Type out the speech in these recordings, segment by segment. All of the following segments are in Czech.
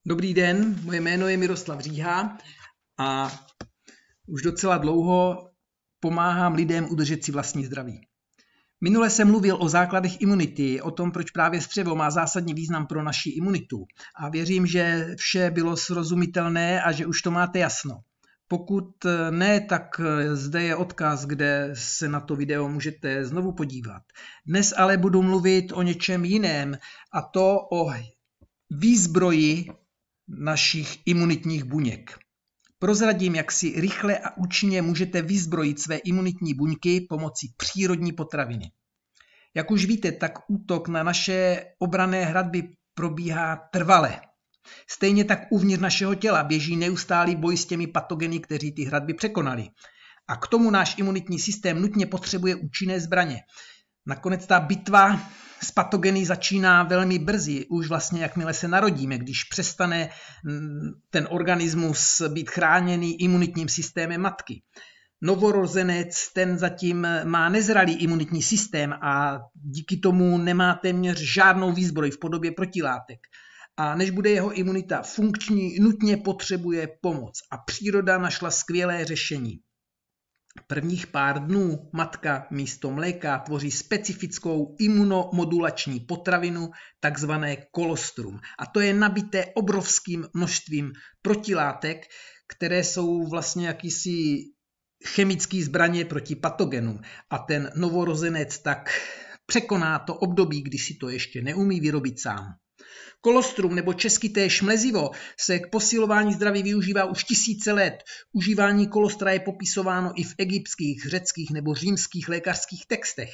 Dobrý den, moje jméno je Miroslav Říha a už docela dlouho pomáhám lidem udržet si vlastní zdraví. Minule jsem mluvil o základech imunity, o tom, proč právě střevo má zásadní význam pro naši imunitu. A věřím, že vše bylo srozumitelné a že už to máte jasno. Pokud ne, tak zde je odkaz, kde se na to video můžete znovu podívat. Dnes ale budu mluvit o něčem jiném, a to o výzbroji našich imunitních buněk. Prozradím, jak si rychle a účinně můžete vyzbrojit své imunitní buňky pomocí přírodní potraviny. Jak už víte, tak útok na naše obranné hradby probíhá trvale. Stejně tak uvnitř našeho těla běží neustálý boj s těmi patogeny, kteří ty hradby překonali. A k tomu náš imunitní systém nutně potřebuje účinné zbraně. Nakonec ta bitva s patogeny začíná velmi brzy, už vlastně jakmile se narodíme, když přestane ten organismus být chráněný imunitním systémem matky. Novorozenec, ten zatím má nezralý imunitní systém a díky tomu nemá téměř žádnou výzbroj v podobě protilátek. A než bude jeho imunita funkční, nutně potřebuje pomoc. A příroda našla skvělé řešení. Prvních pár dnů matka místo mléka tvoří specifickou imunomodulační potravinu, takzvané kolostrum. A to je nabité obrovským množstvím protilátek, které jsou vlastně jakýsi chemické zbraně proti patogenům. A ten novorozenec tak překoná to období, kdy si to ještě neumí vyrobit sám. Kolostrum nebo česky též mlezivo se k posilování zdraví využívá už tisíce let. Užívání kolostra je popisováno i v egyptských, řeckých nebo římských lékařských textech.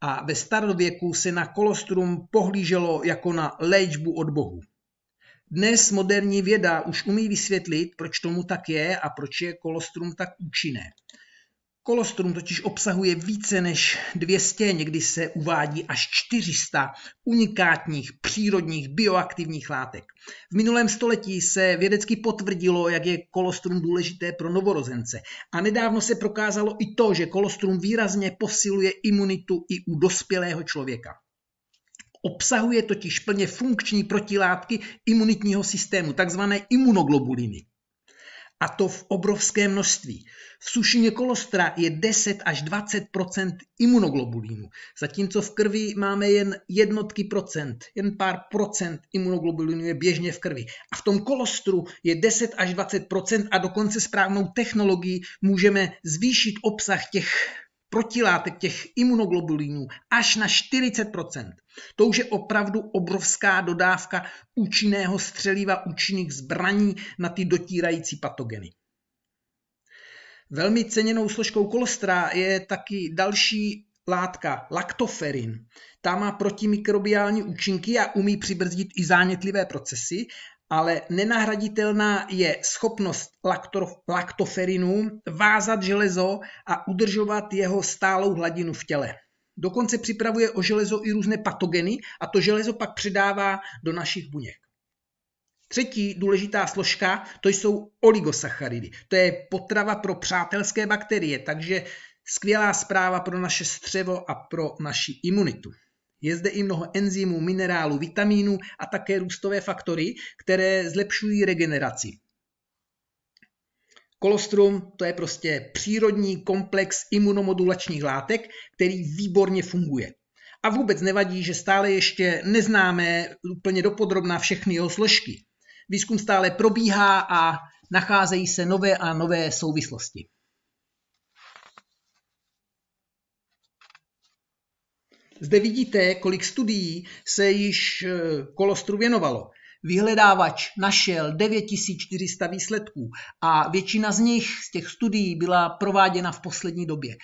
A ve starověku se na kolostrum pohlíželo jako na léčbu od bohů. Dnes moderní věda už umí vysvětlit, proč tomu tak je a proč je kolostrum tak účinné. Kolostrum totiž obsahuje více než 200, někdy se uvádí až 400 unikátních přírodních bioaktivních látek. V minulém století se vědecky potvrdilo, jak je kolostrum důležité pro novorozence. A nedávno se prokázalo i to, že kolostrum výrazně posiluje imunitu i u dospělého člověka. Obsahuje totiž plně funkční protilátky imunitního systému, takzvané imunoglobuliny. A to v obrovském množství. V sušině kolostra je 10 až 20% imunoglobulínu, zatímco v krvi máme jen jednotky procent, jen pár procent imunoglobulínu je běžně v krvi. A v tom kolostru je 10 až 20% a dokonce správnou technologií můžeme zvýšit obsah těch protilátek, těch imunoglobulínů až na 40%. To už je opravdu obrovská dodávka účinného střeliva, účinných zbraní na ty dotírající patogeny. Velmi ceněnou složkou kolostra je taky další látka, laktoferin. Ta má protimikrobiální účinky a umí přibrzdit i zánětlivé procesy, ale nenahraditelná je schopnost laktoferinu vázat železo a udržovat jeho stálou hladinu v těle. Dokonce připravuje o železo i různé patogeny a to železo pak předává do našich buněk. Třetí důležitá složka, to jsou oligosacharidy. To je potrava pro přátelské bakterie, takže skvělá zpráva pro naše střevo a pro naši imunitu. Je zde i mnoho enzymů, minerálů, vitamínů a také růstové faktory, které zlepšují regeneraci. Kolostrum to je prostě přírodní komplex imunomodulačních látek, který výborně funguje. A vůbec nevadí, že stále ještě neznáme úplně dopodrobna všechny jeho složky. Výzkum stále probíhá a nacházejí se nové a nové souvislosti. Zde vidíte, kolik studií se již kolostru věnovalo. Vyhledávač našel 9400 výsledků a většina z nich, z těch studií, byla prováděna v poslední době.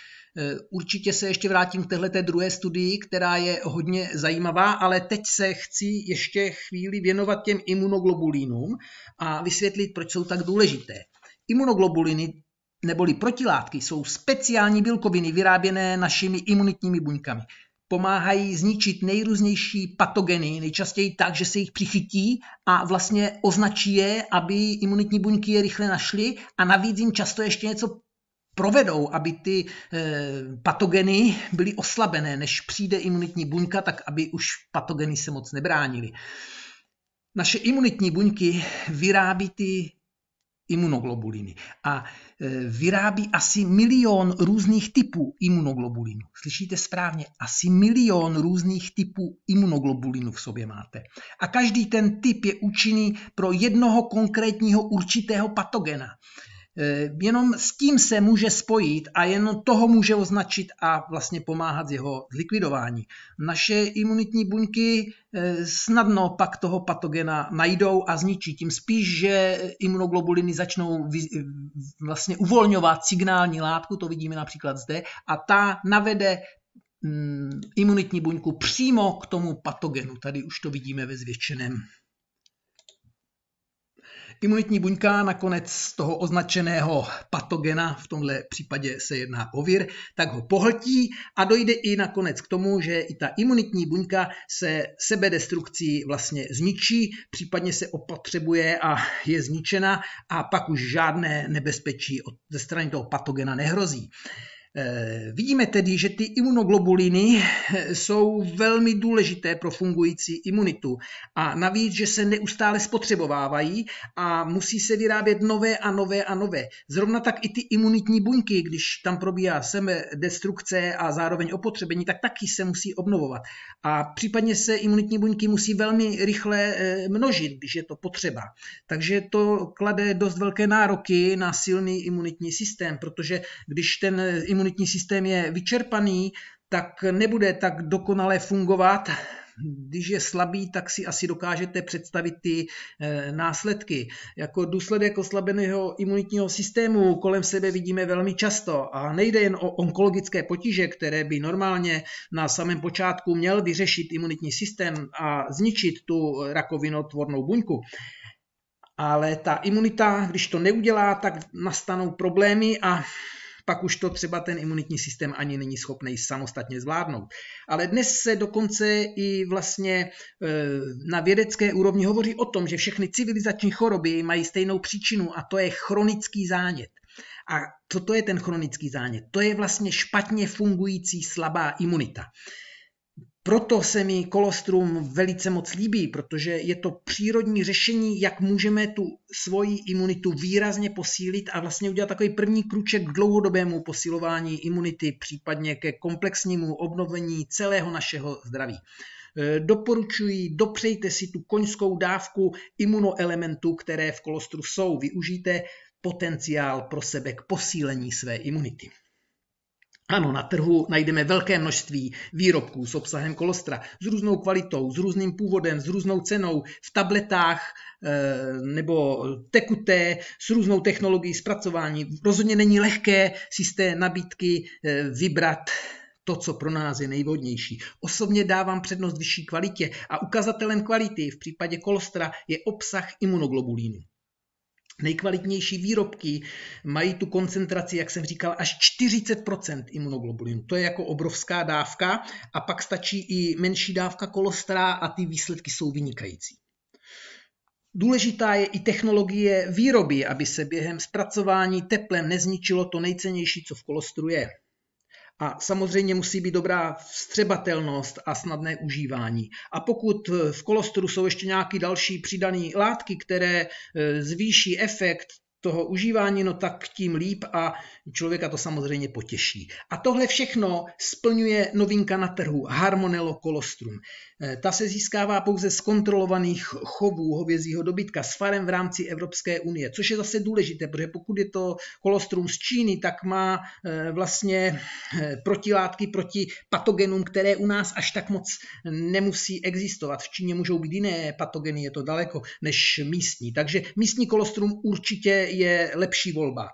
Určitě se ještě vrátím k téhleté druhé studii, která je hodně zajímavá, ale teď se chci ještě chvíli věnovat těm imunoglobulínům a vysvětlit, proč jsou tak důležité. Imunoglobuliny neboli protilátky jsou speciální bílkoviny vyráběné našimi imunitními buňkami. Pomáhají zničit nejrůznější patogeny, nejčastěji tak, že se jich přichytí a vlastně označí je, aby imunitní buňky je rychle našly a navíc jim často ještě něco provedou, aby ty patogeny byly oslabené, než přijde imunitní buňka, tak aby už patogeny se moc nebránily. Naše imunitní buňky vyrábí ty imunoglobuliny a vyrábí asi 1 milion různých typů imunoglobulinů. Slyšíte správně, asi 1 milion různých typů imunoglobulinů v sobě máte. A každý ten typ je účinný pro jednoho konkrétního určitého patogena. Jenom s tím se může spojit a jenom toho může označit a vlastně pomáhat s jeho zlikvidování. Naše imunitní buňky snadno pak toho patogena najdou a zničí. Tím spíš, že imunoglobuliny začnou vlastně uvolňovat signální látku, to vidíme například zde, a ta navede imunitní buňku přímo k tomu patogenu. Tady už to vidíme ve zvětšeném. Imunitní buňka nakonec z toho označeného patogena, v tomhle případě se jedná o vir, tak ho pohltí a dojde i nakonec k tomu, že i ta imunitní buňka se sebedestrukcí vlastně zničí, případně se opotřebuje a je zničena a pak už žádné nebezpečí ze strany toho patogena nehrozí. Vidíme tedy, že ty imunoglobuliny jsou velmi důležité pro fungující imunitu a navíc, že se neustále spotřebovávají a musí se vyrábět nové a nové a nové. Zrovna tak i ty imunitní buňky, když tam probíhá sebedestrukce a zároveň opotřebení, tak taky se musí obnovovat. A případně se imunitní buňky musí velmi rychle množit, když je to potřeba. Takže to klade dost velké nároky na silný imunitní systém, protože když ten imunitní systém je vyčerpaný, tak nebude tak dokonale fungovat. Když je slabý, tak si asi dokážete představit ty následky. Jako důsledek oslabeného imunitního systému kolem sebe vidíme velmi často a nejde jen o onkologické potíže, které by normálně na samém počátku měl vyřešit imunitní systém a zničit tu rakovinotvornou buňku. Ale ta imunita, když to neudělá, tak nastanou problémy a pak už to třeba ten imunitní systém ani není schopný samostatně zvládnout. Ale dnes se dokonce i vlastně na vědecké úrovni hovoří o tom, že všechny civilizační choroby mají stejnou příčinu a to je chronický zánět. A co to je ten chronický zánět? To je vlastně špatně fungující slabá imunita. Proto se mi kolostrum velice moc líbí, protože je to přírodní řešení, jak můžeme tu svoji imunitu výrazně posílit a vlastně udělat takový první krůček k dlouhodobému posilování imunity, případně ke komplexnímu obnovení celého našeho zdraví. Doporučuji, dopřejte si tu koňskou dávku imunoelementů, které v kolostru jsou. Využijte potenciál pro sebe k posílení své imunity. Ano, na trhu najdeme velké množství výrobků s obsahem kolostra, s různou kvalitou, s různým původem, s různou cenou, v tabletách nebo tekuté, s různou technologií zpracování. Rozhodně není lehké si z té nabídky vybrat to, co pro nás je nejvhodnější. Osobně dávám přednost vyšší kvalitě a ukazatelem kvality v případě kolostra je obsah imunoglobulínů. Nejkvalitnější výrobky mají tu koncentraci, jak jsem říkal, až 40% imunoglobulinu. To je jako obrovská dávka a pak stačí i menší dávka kolostra a ty výsledky jsou vynikající. Důležitá je i technologie výroby, aby se během zpracování teplem nezničilo to nejcennější, co v kolostru je. A samozřejmě musí být dobrá vstřebatelnost a snadné užívání. A pokud v kolostru jsou ještě nějaké další přidané látky, které zvýší efekt toho užívání, no tak tím líp a člověka to samozřejmě potěší. A tohle všechno splňuje novinka na trhu Harmonello Colostrum. Ta se získává pouze z kontrolovaných chovů hovězího dobytka s farem v rámci Evropské unie, což je zase důležité, protože pokud je to kolostrum z Číny, tak má vlastně protilátky proti patogenům, které u nás až tak moc nemusí existovat. V Číně můžou být jiné patogeny, je to daleko než místní. Takže místní kolostrum určitě je lepší volba.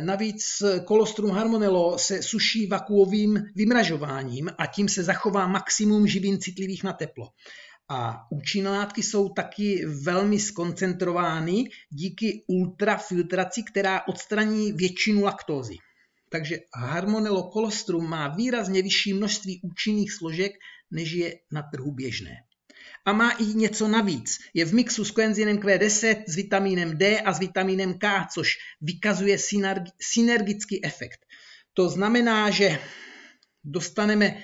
Navíc kolostrum Harmonello se suší vakuovým vymražováním a tím se zachová maximum živin citlivých na teplo. A účinné látky jsou taky velmi skoncentrovány díky ultrafiltraci, která odstraní většinu laktózy. Takže Harmonello Colostrum má výrazně vyšší množství účinných složek, než je na trhu běžné. A má i něco navíc. Je v mixu s koenzymem Q10, s vitamínem D a s vitamínem K, což vykazuje synergický efekt. To znamená, že dostaneme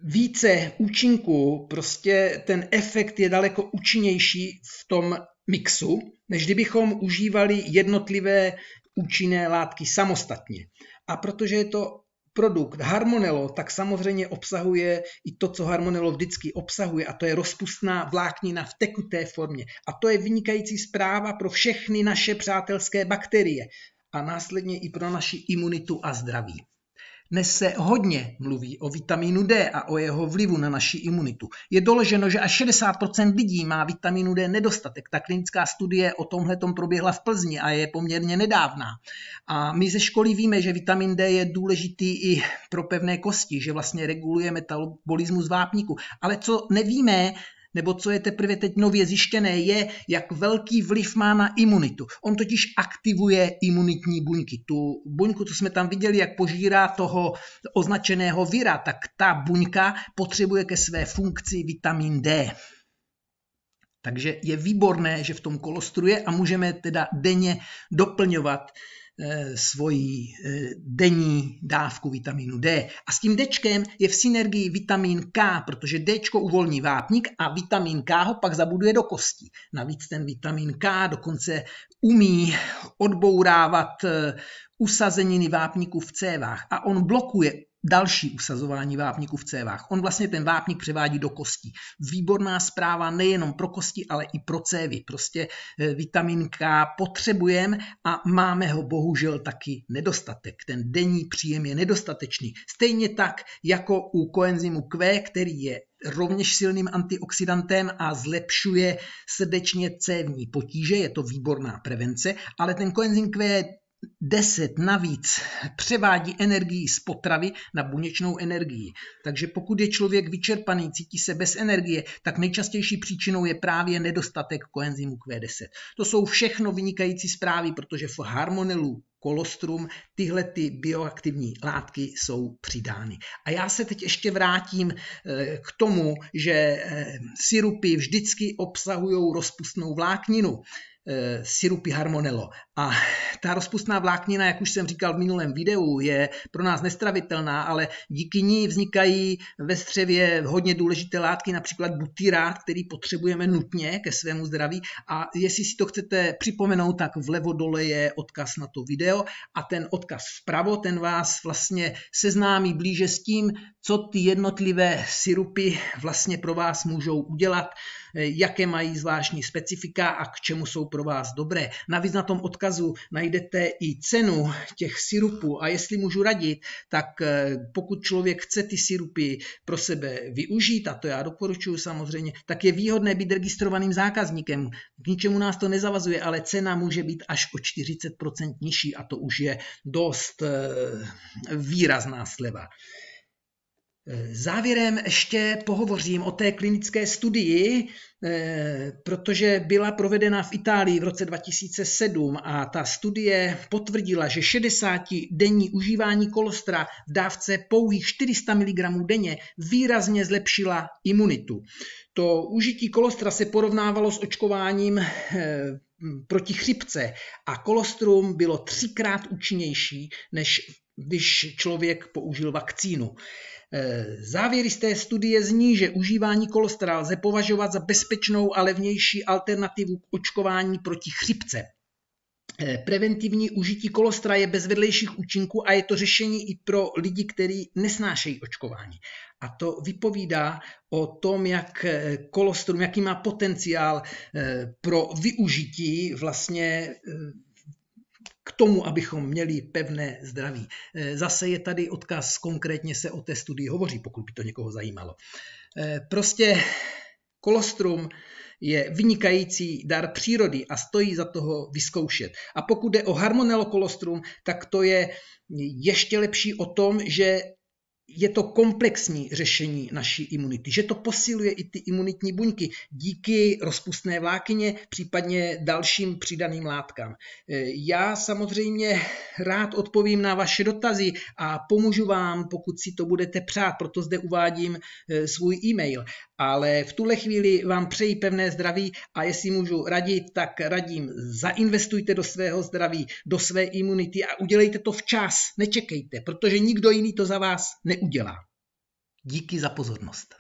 více účinků, prostě ten efekt je daleko účinnější v tom mixu, než kdybychom užívali jednotlivé účinné látky samostatně. A protože je to produkt Harmonello, tak samozřejmě obsahuje i to, co Harmonello vždycky obsahuje, a to je rozpustná vláknina v tekuté formě. A to je vynikající zpráva pro všechny naše přátelské bakterie a následně i pro naši imunitu a zdraví. Dnes se hodně mluví o vitamínu D a o jeho vlivu na naši imunitu. Je doloženo, že až 60% lidí má vitamínu D nedostatek. Ta klinická studie o tomhletom proběhla v Plzni a je poměrně nedávná. A my ze školy víme, že vitamin D je důležitý i pro pevné kosti, že vlastně reguluje metabolismus vápníku. Ale co nevíme, nebo co je teprve teď nově zjištěné, je, jak velký vliv má na imunitu. On totiž aktivuje imunitní buňky. Tu buňku, co jsme tam viděli, jak požírá toho označeného vira, tak ta buňka potřebuje ke své funkci vitamin D. Takže je výborné, že v tom kolostru je a můžeme teda denně doplňovat svoji denní dávku vitamínu D. A s tím Dčkem je v synergii vitamin K, protože Dčko uvolní vápník a vitamin K ho pak zabuduje do kostí. Navíc ten vitamin K dokonce umí odbourávat usazeniny vápníku v cévách a on blokuje další usazování vápníku v cévách. On vlastně ten vápník převádí do kostí. Výborná zpráva nejenom pro kosti, ale i pro cévy. Prostě vitamin K potřebujeme a máme ho bohužel taky nedostatek. Ten denní příjem je nedostatečný. Stejně tak jako u koenzymu Q, který je rovněž silným antioxidantem a zlepšuje srdečně cévní potíže. Je to výborná prevence, ale ten koenzym Q10 navíc převádí energii z potravy na buněčnou energii. Takže pokud je člověk vyčerpaný, cítí se bez energie, tak nejčastější příčinou je právě nedostatek koenzymu Q10. To jsou všechno vynikající zprávy, protože v Harmonellu kolostrum tyhle ty bioaktivní látky jsou přidány. A já se teď ještě vrátím k tomu, že sirupy vždycky obsahují rozpustnou vlákninu. Sirupy Harmonello. A ta rozpustná vláknina, jak už jsem říkal v minulém videu, je pro nás nestravitelná, ale díky ní vznikají ve střevě hodně důležité látky, například butyrát, který potřebujeme nutně ke svému zdraví. A jestli si to chcete připomenout, tak vlevo dole je odkaz na to video a ten odkaz vpravo, ten vás vlastně seznámí blíže s tím, co ty jednotlivé sirupy vlastně pro vás můžou udělat, jaké mají zvláštní specifika a k čemu jsou pro vás dobré. Navíc na tom odkazu najdete i cenu těch sirupů a jestli můžu radit, tak pokud člověk chce ty sirupy pro sebe využít, a to já doporučuji samozřejmě, tak je výhodné být registrovaným zákazníkem. K ničemu nás to nezavazuje, ale cena může být až o 40% nižší a to už je dost výrazná sleva. Závěrem ještě pohovořím o té klinické studii, protože byla provedena v Itálii v roce 2007 a ta studie potvrdila, že 60-denní užívání kolostra v dávce pouhých 400 mg denně výrazně zlepšila imunitu. To užití kolostra se porovnávalo s očkováním proti chřipce a kolostrum bylo 3krát účinnější, než když člověk použil vakcínu. Závěry z té studie zní, že užívání kolostra lze považovat za bezpečnou a levnější alternativu k očkování proti chřipce. Preventivní užití kolostra je bez vedlejších účinků a je to řešení i pro lidi, kteří nesnášejí očkování. A to vypovídá o tom, jak kolostrum, jaký má potenciál pro využití vlastně k tomu, abychom měli pevné zdraví. Zase je tady odkaz, konkrétně se o té studii hovoří, pokud by to někoho zajímalo. Prostě kolostrum je vynikající dar přírody a stojí za toho vyzkoušet. A pokud jde o Harmonello kolostrum, tak to je ještě lepší o tom, že je to komplexní řešení naší imunity, že to posiluje i ty imunitní buňky díky rozpustné vláknině, případně dalším přidaným látkám. Já samozřejmě rád odpovím na vaše dotazy a pomůžu vám, pokud si to budete přát, proto zde uvádím svůj e-mail. Ale v tuhle chvíli vám přeji pevné zdraví a jestli můžu radit, tak radím, zainvestujte do svého zdraví, do své imunity a udělejte to včas, nečekejte, protože nikdo jiný to za vás neudělá. Díky za pozornost.